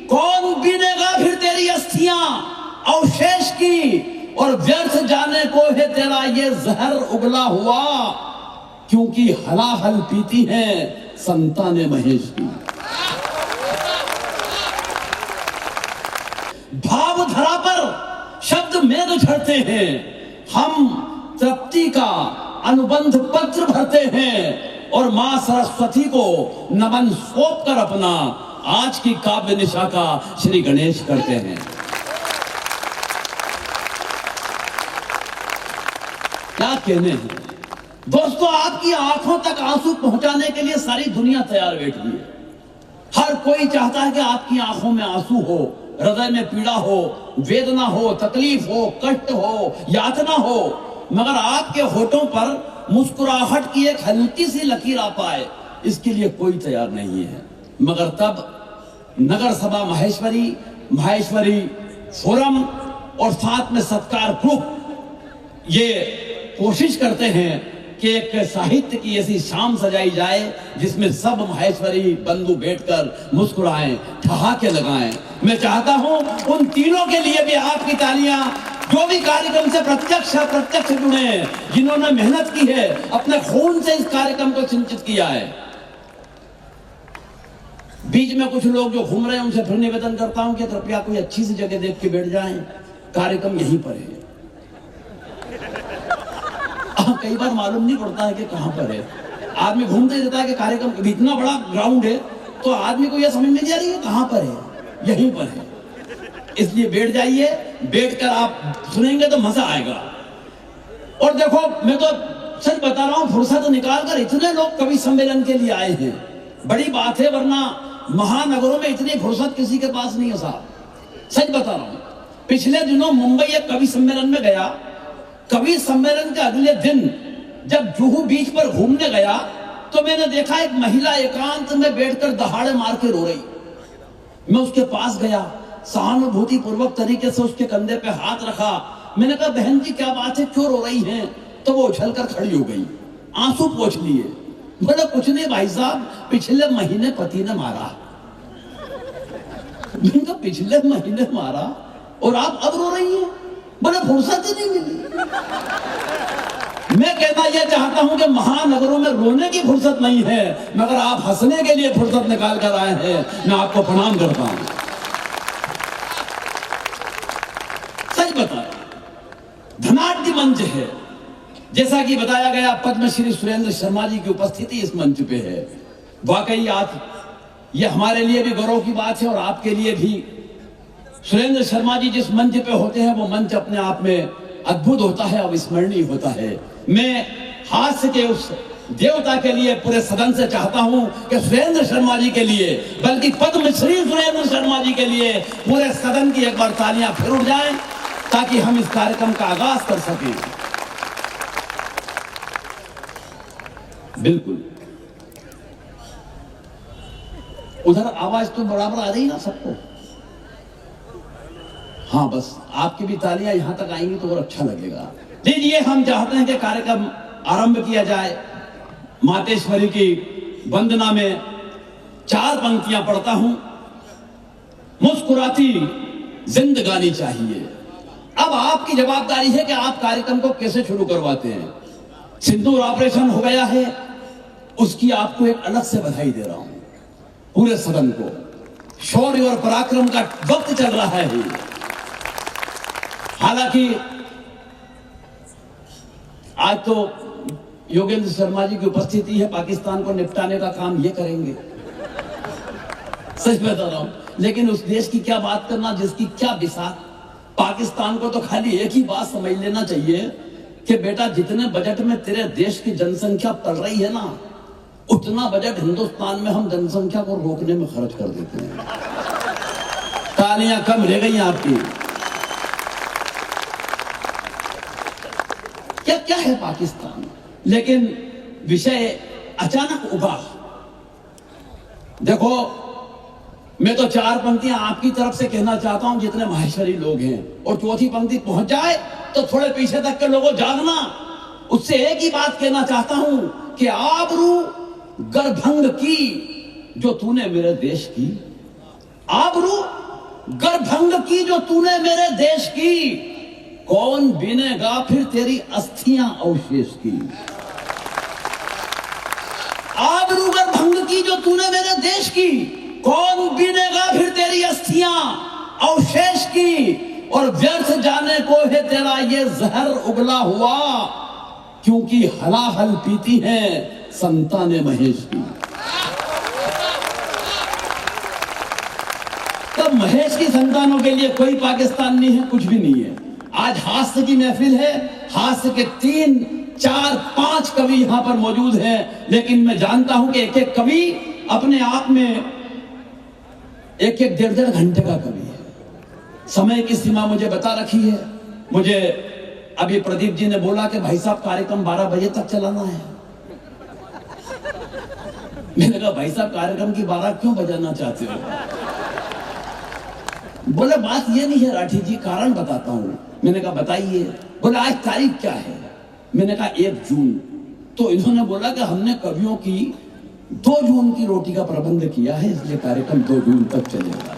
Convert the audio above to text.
कौन बीनेगा फिर तेरी अस्थियां अवशेष की, और व्यर्थ जाने को है तेरा ये जहर उगला हुआ, क्योंकि हलाहल पीती हैं संताने महेश की। भाव धरा पर शब्द मेघ झड़ते हैं, हम तृप्ति का अनुबंध पत्र भरते हैं, और मां सरस्वती को नमन सौंप कर अपना आज की काव्य निशा का श्री गणेश करते हैं। क्या कहने हैं दोस्तों, आपकी आंखों तक आंसू पहुंचाने के लिए सारी दुनिया तैयार बैठी है। हर कोई चाहता है कि आपकी आंखों में आंसू हो, हृदय में पीड़ा हो, वेदना हो, तकलीफ हो, कष्ट हो, यातना हो, मगर आपके होठों पर मुस्कुराहट की एक हल्की सी लकीर आ पाए, इसके लिए कोई तैयार नहीं है। मगर तब नगर सभा माहेश्वरी फोरम और साथ में सत्कार ग्रुप ये कोशिश करते हैं कि एक साहित्य की ऐसी शाम सजाई जाए जिसमें सब माहेश्वरी बंधु बैठकर मुस्कुराएं, ठहाके लगाएं। मैं चाहता हूं उन तीनों के लिए भी आपकी तालियां, जो भी कार्यक्रम से प्रत्यक्ष जुड़े, जिन्होंने मेहनत की है, अपने खून से इस कार्यक्रम को सिंचित किया है। बीच में कुछ लोग जो घूम रहे हैं उनसे फिर निवेदन करता हूं कि कृपया कोई अच्छी सी जगह देख के बैठ जाएं, कार्यक्रम यहीं पर है। कई बार मालूम नहीं पड़ता है कि कहां पर है, आदमी घूमते रहता है कि कार्यक्रम इतना बड़ा ग्राउंड है, तो आदमी को यह समझ में नहीं आ रही है कहां पर है, यहीं पर है। इसलिए बैठ जाइए, बैठकर आप सुनेंगे तो मजा आएगा। और देखो, मैं तो सच बता रहा हूं, फुर्सत निकालकर इतने लोग कवि सम्मेलन के लिए आए हैं, बड़ी बात है, वरना महानगरों में इतनी फुर्सत किसी के पास नहीं है साहब। सच बता रहा हूं, पिछले दिनों मुंबई एक कवि सम्मेलन में गया। कवि सम्मेलन के अगले दिन जब जुहू बीच पर घूमने गया तो मैंने देखा एक महिला एकांत में बैठकर दहाड़े मार के रो रही। मैं उसके पास गया, सहानुभूति पूर्वक तरीके से उसके कंधे पे हाथ रखा। मैंने कहा, बहन जी क्या बात है, क्यों रो रही हैं? तो वो उछलकर खड़ी हो गई, आंसू पोंछ लिए। बोले, कुछ नहीं भाई साहब, पिछले महीने पति ने मारा। मैंने कहा, पिछले महीने मारा और आप अब रो रही हैं? बोले, फुर्सत ही नहीं मिली। मैं कहना यह चाहता हूं कि महानगरों में रोने की फुर्सत नहीं है, मगर आप हंसने के लिए फुर्सत निकाल कर आए हैं। मैं आपको प्रणाम करता हूं। सच बताया, धनाढ्य मंच है, जैसा कि बताया गया, पद्मश्री सुरेंद्र शर्मा जी की उपस्थिति इस मंच पे है। वाकई आज ये हमारे लिए भी गौरव की बात है और आपके लिए भी। सुरेंद्र शर्मा जी जिस मंच पे होते हैं वो मंच अपने आप में अद्भुत होता है, अविस्मरणीय होता है। मैं हास्य के उस देवता के लिए पूरे सदन से चाहता हूं कि सुरेंद्र शर्मा जी के लिए, बल्कि पद्मश्री सुरेंद्र शर्मा जी के लिए पूरे सदन की एक बार तालियां फिर उठ जाएं, ताकि हम इस कार्यक्रम का आगाज कर सकें। बिल्कुल, उधर आवाज तो बराबर आ रही ना सबको? हाँ, बस आपकी भी तालियां यहां तक आएंगी तो और अच्छा लगेगा। लीजिए, हम चाहते हैं कि कार्यक्रम आरंभ किया जाए। मातेश्वरी की वंदना में 4 पंक्तियां पढ़ता हूं। मुस्कुराती जिंदगानी चाहिए। अब आपकी जवाबदारी है कि आप कार्यक्रम को कैसे शुरू करवाते हैं। सिंदूर ऑपरेशन हो गया है, उसकी आपको एक अलग से बधाई दे रहा हूं। पूरे सदन को शौर्य और पराक्रम का वक्त चल रहा है। हालांकि आज तो योगेंद्र शर्मा जी की उपस्थिति है, पाकिस्तान को निपटाने का काम ये करेंगे। सच बता रहा हूं, लेकिन उस देश की क्या बात करना जिसकी क्या बिसात। पाकिस्तान को तो खाली एक ही बात समझ लेना चाहिए कि बेटा, जितने बजट में तेरे देश की जनसंख्या पल रही है ना, उतना बजट हिंदुस्तान में हम जनसंख्या को रोकने में खर्च कर देते हैं। तालियां कम रह गई आपकी। क्या है पाकिस्तान, लेकिन विषय अचानक उभा। देखो, मैं तो 4 पंक्तियां आपकी तरफ से कहना चाहता हूं जितने माहेश्वरी लोग हैं, और चौथी पंक्ति पहुंच जाए तो थोड़े पीछे तक के लोगों जागना। उससे एक ही बात कहना चाहता हूं कि आबरू गर्भंग की जो तूने मेरे देश की, आबरू गर्भंग की जो तूने मेरे देश की, कौन बिनेगा फिर तेरी अस्थियां अवशेष की। आबरू गर्भंग की जो तूने मेरे देश की, कौन बिनेगा फिर तेरी अस्थियां अवशेष की। और व्यर्थ जाने को है तेरा ये जहर उगला हुआ, क्योंकि हलाहल पीती है संताने महेश की। तब महेश की संतानों के लिए कोई पाकिस्तान नहीं है, कुछ भी नहीं है। आज हास्य की महफिल है, हास्य के 3, 4, 5 कवि यहां पर मौजूद हैं, लेकिन मैं जानता हूं कि एक एक कवि अपने आप में एक 1.5 घंटे का कवि है। समय की सीमा मुझे बता रखी है। मुझे अभी प्रदीप जी ने बोला कि भाई साहब कार्यक्रम 12 बजे तक चलाना है। मैंने कहा भाई साहब कार्यक्रम की 12 क्यों बजाना चाहते हो? बोले बात ये नहीं है राठी जी, कारण बताता हूं। मैंने कहा बताइए। बोले आज तारीख क्या है? मैंने कहा 1 जून। तो इन्होंने बोला कि हमने कवियों की 2 जून की रोटी का प्रबंध किया है, इसलिए कार्यक्रम 2 जून तक चलेगा।